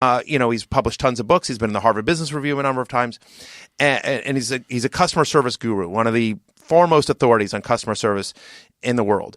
He's published tons of books. He's been in the Harvard Business Review a number of times, and he's a customer service guru, one of the foremost authorities on customer service in the world.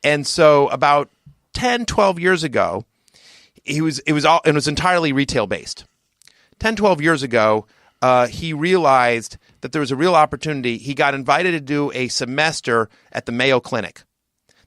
And so about 10, 12 years ago, it was entirely retail based. 10, 12 years ago, he realized that there was a real opportunity. He got invited to do a semester at the Mayo Clinic.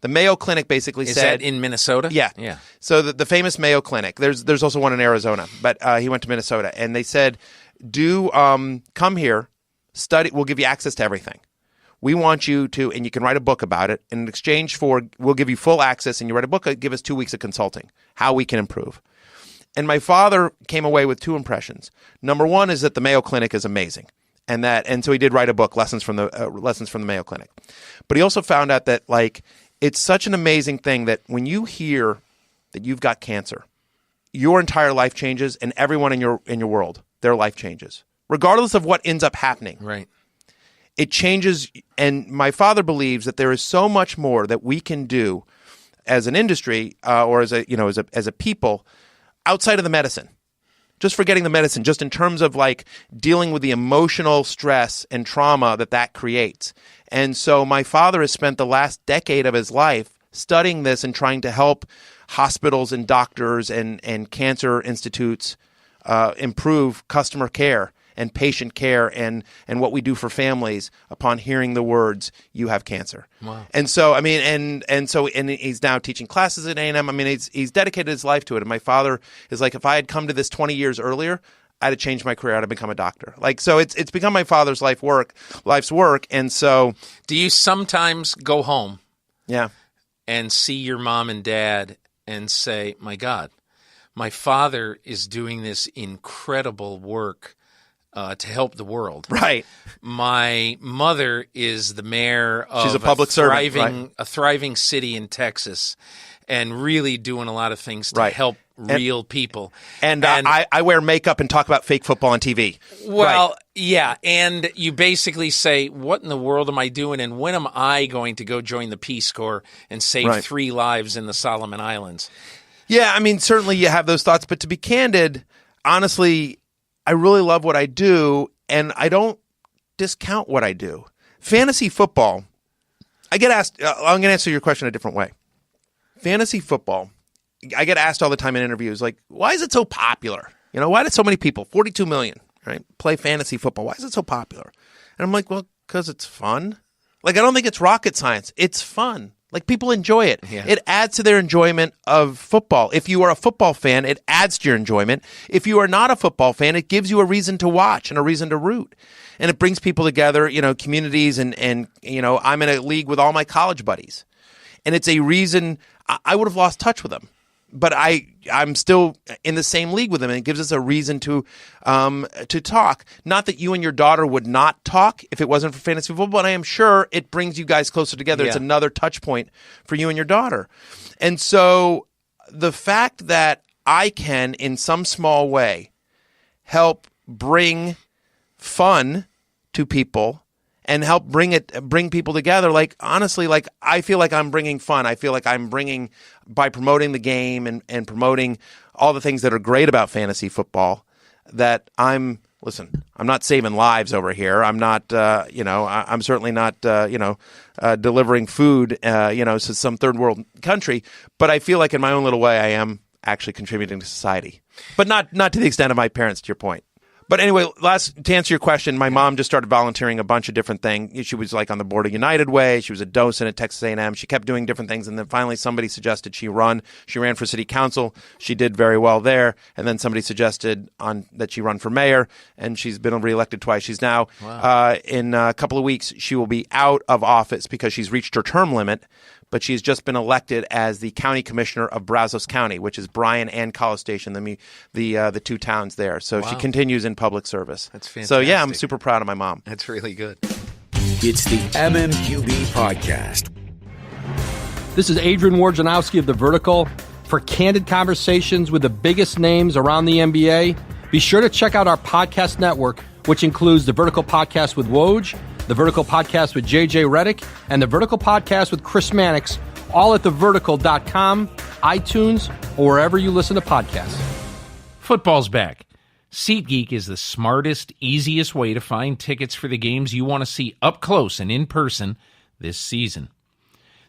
The Mayo Clinic basically Is said... that in Minnesota? Yeah. So the famous Mayo Clinic, there's also one in Arizona, but he went to Minnesota. And they said, come here, study, we'll give you access to everything. We want you to, and you can write a book about it. In exchange for, we'll give you full access, and you write a book, give us 2 weeks of consulting, how we can improve. And my father came away with two impressions. Number one is that the Mayo Clinic is amazing. And so he did write a book, Lessons from the Mayo Clinic. But he also found out that, it's such an amazing thing that when you hear that you've got cancer, your entire life changes, and everyone in your world, their life changes, regardless of what ends up happening. Right. It changes, and my father believes that there is so much more that we can do as an industry or as a people outside of the medicine. Just forgetting the medicine, just in terms of dealing with the emotional stress and trauma that creates. And so my father has spent the last decade of his life studying this and trying to help hospitals and doctors and cancer institutes improve customer care and patient care and what we do for families upon hearing the words, "You have cancer." Wow. And so, and he's now teaching classes at A&M. He's dedicated his life to it. And my father is if I had come to this 20 years earlier, I'd have changed my career. I'd have become a doctor. So it's become my father's life's work. And so, do you sometimes go home? Yeah. And see your mom and dad and say, "My God, my father is doing this incredible work to help the world." Right. My mother is the mayor of She's a public servant, right? a thriving city in Texas, and really doing a lot of things to Right. help real people. And I wear makeup and talk about fake football on TV. Well, right. Yeah, and you basically say, what in the world am I doing, and when am I going to go join the Peace Corps and save 3 lives in the Solomon Islands? Yeah, certainly you have those thoughts, but to be candid, honestly, I really love what I do, and I don't discount what I do. Fantasy football, I get asked, I'm going to answer your question a different way. Fantasy football, I get asked all the time in interviews, why is it so popular? Why did so many people, 42 million, right, play fantasy football? Why is it so popular? And I'm well, because it's fun. I don't think it's rocket science. It's fun. People enjoy it. Yeah. It adds to their enjoyment of football. If you are a football fan, it adds to your enjoyment. If you are not a football fan, it gives you a reason to watch and a reason to root. And it brings people together, communities, and I'm in a league with all my college buddies. And it's a reason I would have lost touch with them. But I'm still in the same league with them, and it gives us a reason to talk. Not that you and your daughter would not talk if it wasn't for fantasy football, but I am sure it brings you guys closer together. Yeah. It's another touch point for you and your daughter. And so the fact that I can, in some small way, help bring fun to people and help bring people together. Honestly, I feel like I'm bringing fun. I feel like I'm bringing, by promoting the game and promoting all the things that are great about fantasy football, that I'm not saving lives over here. I'm not, I'm certainly not, delivering food, to some third world country. But I feel like in my own little way, I am actually contributing to society. But not to the extent of my parents, to your point. But anyway, to answer your question, my mom just started volunteering a bunch of different things. She was on the board of United Way. She was a docent at Texas A&M. She kept doing different things. And then finally somebody suggested she ran for city council. She did very well there. And then somebody suggested that she run for mayor. And she's been reelected twice. She's now, in a couple of weeks, she will be out of office because she's reached her term limit. But she's just been elected as the county commissioner of Brazos County, which is Bryan and College Station, the two towns there. So She continues in public service. That's fantastic. So yeah, I'm super proud of my mom. That's really good. It's the MMQB podcast. This is Adrian Wojnarowski of The Vertical. For candid conversations with the biggest names around the NBA, be sure to check out our podcast network, which includes The Vertical Podcast with Woj, The Vertical Podcast with JJ Redick, and The Vertical Podcast with Chris Mannix, all at thevertical.com, iTunes, or wherever you listen to podcasts. Football's back. SeatGeek is the smartest, easiest way to find tickets for the games you want to see up close and in person this season.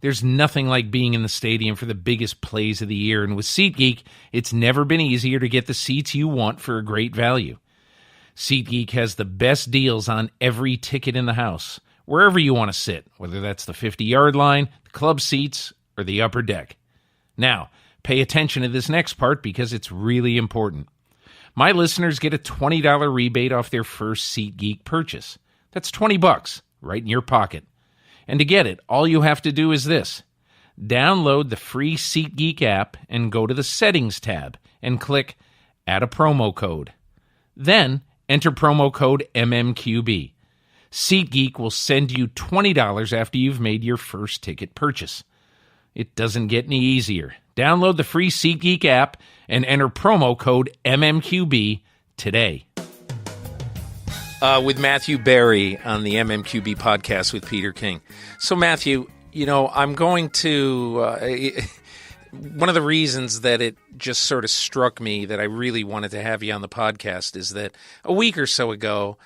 There's nothing like being in the stadium for the biggest plays of the year, and with SeatGeek, it's never been easier to get the seats you want for a great value. SeatGeek has the best deals on every ticket in the house, wherever you want to sit, whether that's the 50-yard line, the club seats, or the upper deck. Now, pay attention to this next part because it's really important. My listeners get a $20 rebate off their first SeatGeek purchase. That's $20 right in your pocket. And to get it, all you have to do is this. Download the free SeatGeek app and go to the Settings tab and click Add a Promo Code. Then enter promo code MMQB. SeatGeek will send you $20 after you've made your first ticket purchase. It doesn't get any easier. Download the free SeatGeek app and enter promo code MMQB today. With Matthew Berry on the MMQB podcast with Peter King. So, Matthew, I'm going to... one of the reasons that it just sort of struck me that I really wanted to have you on the podcast is that a week or so ago,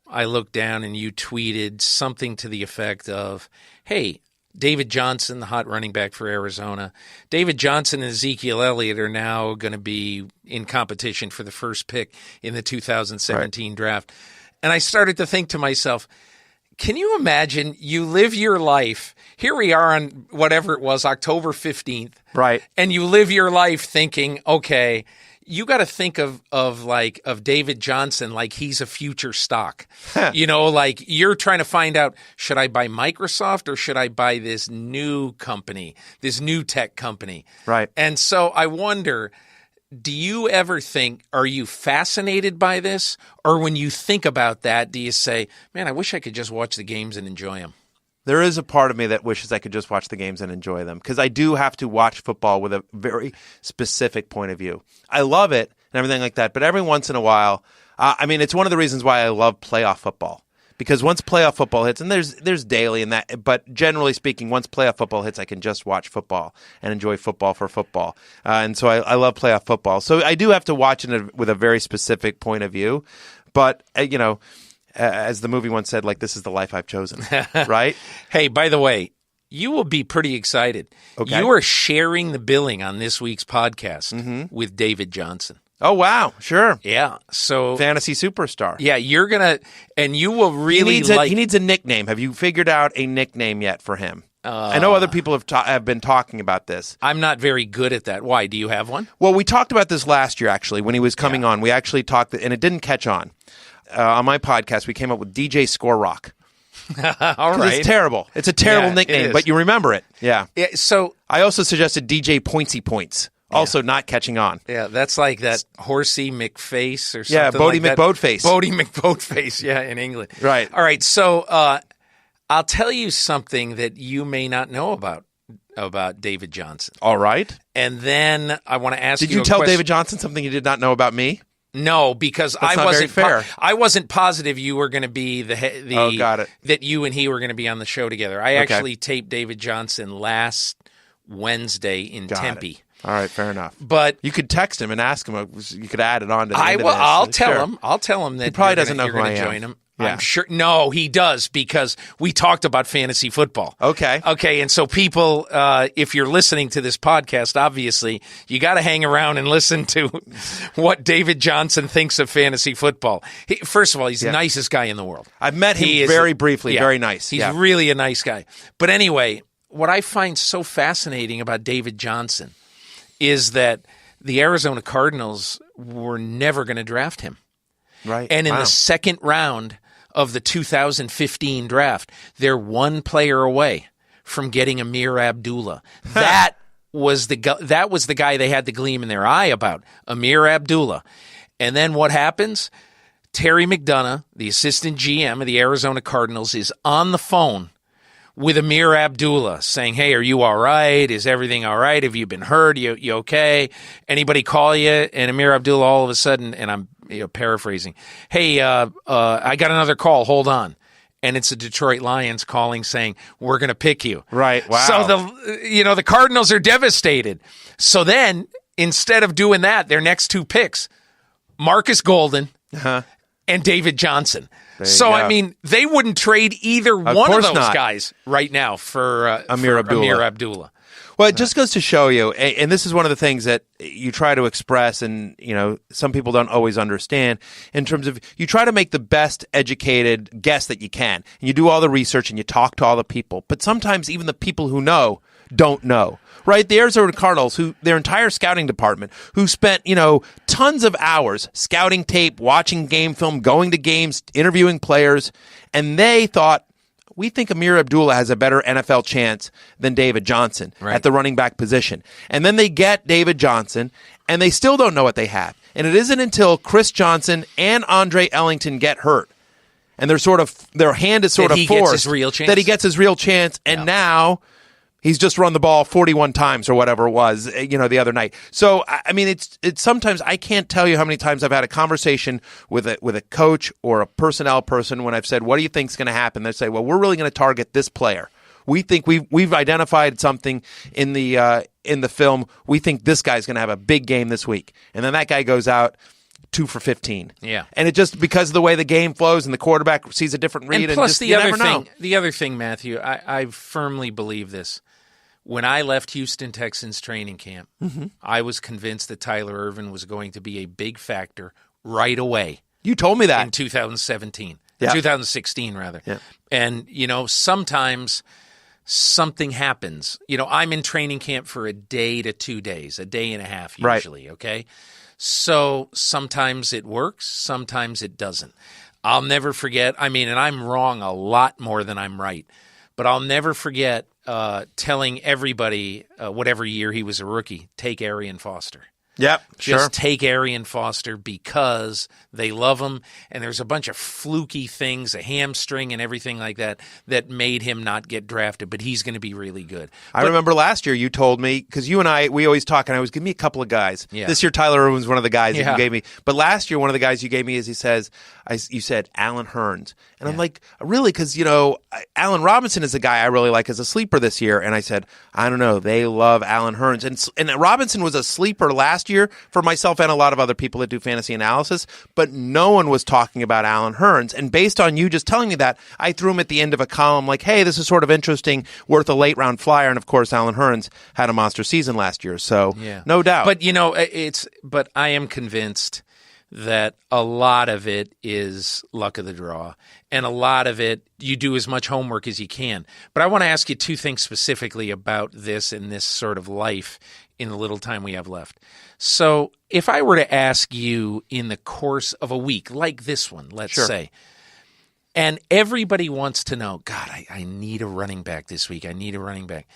I looked down and you tweeted something to the effect of, hey, David Johnson, the hot running back for Arizona, David Johnson and Ezekiel Elliott are now going to be in competition for the first pick in the 2017 draft. And I started to think to myself, can you imagine you live your life, here we are on whatever it was, October 15th, Right. and you live your life thinking, okay, you got to think of David Johnson like he's a future stock. Like you're trying to find out, should I buy Microsoft or should I buy this new company, this new tech company? Right. And so I wonder, do you ever think, are you fascinated by this? Or when you think about that, do you say, man, I wish I could just watch the games and enjoy them? There is a part of me that wishes I could just watch the games and enjoy them because I do have to watch football with a very specific point of view. I love it and everything like that, but every once in a while, it's one of the reasons why I love playoff football because once playoff football hits, and there's daily in that, but generally speaking, once playoff football hits, I can just watch football and enjoy football for football. And so I love playoff football. So I do have to watch it with a very specific point of view, but as the movie once said, like, this is the life I've chosen, right? Hey, by the way, you will be pretty excited. Okay. You are sharing the billing on this week's podcast with David Johnson. Oh, wow. Sure. Yeah. So fantasy superstar. Yeah, you're going to, and you will really he needs a nickname. Have you figured out a nickname yet for him? I know other people have been talking about this. I'm not very good at that. Why? Do you have one? Well, we talked about this last year, actually, when he was coming on. We actually talked, and it didn't catch on. On my podcast, we came up with DJ Score Rock. All right. It's terrible. It's a terrible nickname, but you remember it. Yeah. So I also suggested DJ Pointsy Points, also not catching on. Yeah, that's like that Horsey McFace or something. Yeah, Bodie like McBoatface. Bodie McBoatface, yeah, in England. Right. All right, so I'll tell you something that you may not know about David Johnson. All right. And then I want to ask you Did you tell David Johnson something you did not know about me? No, because That's not very fair. I wasn't positive you were going to be the got it. that you and he were going to be on the show together. I actually taped David Johnson last Wednesday in Tempe. All right, fair enough. But you could text him and ask him. You could add it on to the end of this. I'll tell him. I'll tell him that he probably doesn't know you're who I going to am. join him. Yeah. I'm sure. No, he does because we talked about fantasy football. Okay. And so people, if you're listening to this podcast, obviously you got to hang around and listen to what David Johnson thinks of fantasy football. First of all, he's the nicest guy in the world. I've met him very briefly. Very nice. He's really a nice guy. But anyway, what I find so fascinating about David Johnson is that the Arizona Cardinals were never going to draft him. Right. And in the second round of the 2015 draft, they're one player away from getting Amir Abdullah. That was the guy they had the gleam in their eye about, Amir Abdullah. And then what happens? Terry McDonough, the assistant GM of the Arizona Cardinals, is on the phone with Amir Abdullah saying, hey, are you all right? Is everything all right? Have you been hurt? You okay? Anybody call you? And Amir Abdullah all of a sudden, and I'm paraphrasing, hey, I got another call. Hold on. And it's the Detroit Lions calling saying, we're going to pick you. Right. Wow. So the Cardinals are devastated. So then, instead of doing that, their next two picks, Marcus Golden, Uh-huh. and David Johnson. you So, go. I mean, they wouldn't trade either one of course those not. guys right now for Amir Abdullah. Abdullah. Well, it just goes to show you, and this is one of the things that you try to express, and some people don't always understand, in terms of you try to make the best educated guess that you can. And you do all the research and you talk to all the people, but sometimes even the people who know don't know. Right? The Arizona Cardinals, their entire scouting department, who spent, tons of hours scouting tape, watching game film, going to games, interviewing players, and they thought, we think Amir Abdullah has a better NFL chance than David Johnson at the running back position. And then they get David Johnson, and they still don't know what they have. And it isn't until Chris Johnson and Andre Ellington get hurt, and their hand is sort of That he forced, gets his real chance? that he gets his real chance, and now he's just run the ball 41 times or whatever it was, the other night. So, I mean, it's sometimes I can't tell you how many times I've had a conversation with a coach or a personnel person when I've said, "What do you think's going to happen?" They say, "Well, we're really going to target this player. We think we've identified something in the film. We think this guy's going to have a big game this week." And then that guy goes out 2 for 15. Yeah. And it just, because of the way the game flows and the quarterback sees a different read, And plus, just, the you other never know. thing, Matthew, I firmly believe this. When I left Houston Texans training camp, I was convinced that Tyler Ervin was going to be a big factor right away You told me that. in 2017, Yeah. 2016 rather. Yeah. And, sometimes something happens. I'm in training camp for a day to 2 days, a day and a half Right. usually, okay? So sometimes it works, sometimes it doesn't. I'll never forget, and I'm wrong a lot more than I'm right, but I'll never forget telling everybody, whatever year he was a rookie, take Arian Foster. Yep, sure. Just take Arian Foster because they love him, and there's a bunch of fluky things, a hamstring and everything like that, that made him not get drafted, but he's going to be really good. I remember last year you told me, because you and I, we always talk, and I was, give me a couple of guys. Yeah. This year Tyler Irwin's one of the guys that Yeah. you gave me. But last year one of the guys you gave me is, you said Alan Hearns. And I'm like, really? Because, Allen Robinson is a guy I really like as a sleeper this year. And I said, I don't know, they love Alan Hearns. And Robinson was a sleeper last year for myself and a lot of other people that do fantasy analysis, but no one was talking about Alan Hearns. And based on you just telling me that, I threw him at the end of a column like, hey, this is sort of interesting, worth a late round flyer. And of course, Alan Hearns had a monster season last year. So no doubt. But, but I am convinced that a lot of it is luck of the draw, and a lot of it you do as much homework as you can. But I want to ask you two things specifically about this and this sort of life in the little time we have left. So if I were to ask you in the course of a week, like this one, let's say, and everybody wants to know, God, I need a running back this week. I need a running back.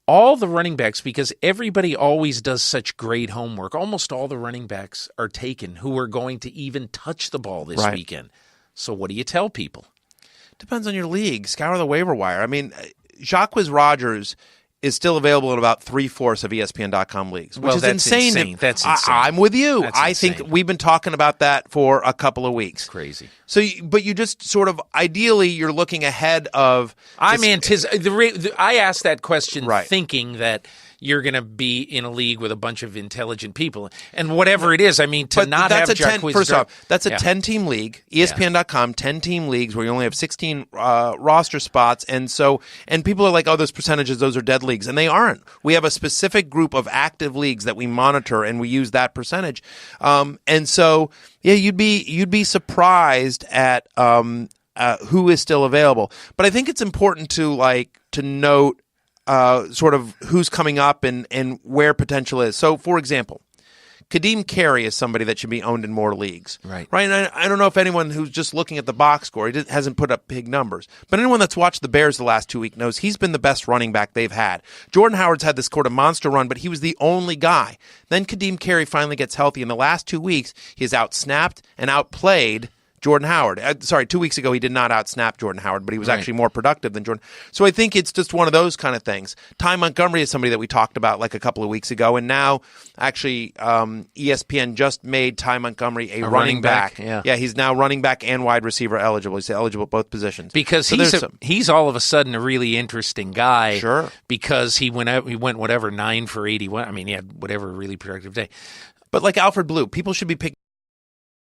All the running backs, because everybody always does such great homework, almost all the running backs are taken who are going to even touch the ball this weekend. So what do you tell people? Depends on your league. Scour the waiver wire. Jacques Rogers is still available in about 3/4 of ESPN.com leagues, which is that's insane. That's insane. I'm with you. That's I think insane. we've been talking about that for a couple of weeks. Crazy. So, but you just sort of, ideally, you're looking ahead of. I asked that question Right. thinking that you're going to be in a league with a bunch of intelligent people, and whatever it is, to But not that's have a 10. Jacquizz First Dar- off, that's a Yeah. 10-team league. ESPN.com 10-team leagues where you only have 16 roster spots, and people are like, "Oh, those percentages, those are dead leagues," and they aren't. We have a specific group of active leagues that we monitor, and we use that percentage. And so, yeah, you'd be surprised at who is still available. But I think it's important to note. Sort of who's coming up and where potential is. So, for example, Kadeem Carey is somebody that should be owned in more leagues. Right. And I don't know if anyone who's just looking at the box score, hasn't put up big numbers, but anyone that's watched the Bears the last 2 weeks knows he's been the best running back they've had. Jordan Howard's had this sort of monster run, but he was the only guy. Then Kadeem Carey finally gets healthy. In the last 2 weeks, he has outsnapped and outplayed Jordan Howard. 2 weeks ago, he did not outsnap Jordan Howard, but he was actually more productive than Jordan. So I think it's just one of those kind of things. Ty Montgomery is somebody that we talked about like a couple of weeks ago, and now actually ESPN just made Ty Montgomery a running back. Yeah, he's now running back and wide receiver eligible. He's eligible at both positions. Because he's all of a sudden a really interesting guy. Sure. Because he went 9 for 81. He had whatever really productive day. But like Alfred Blue, people should be picking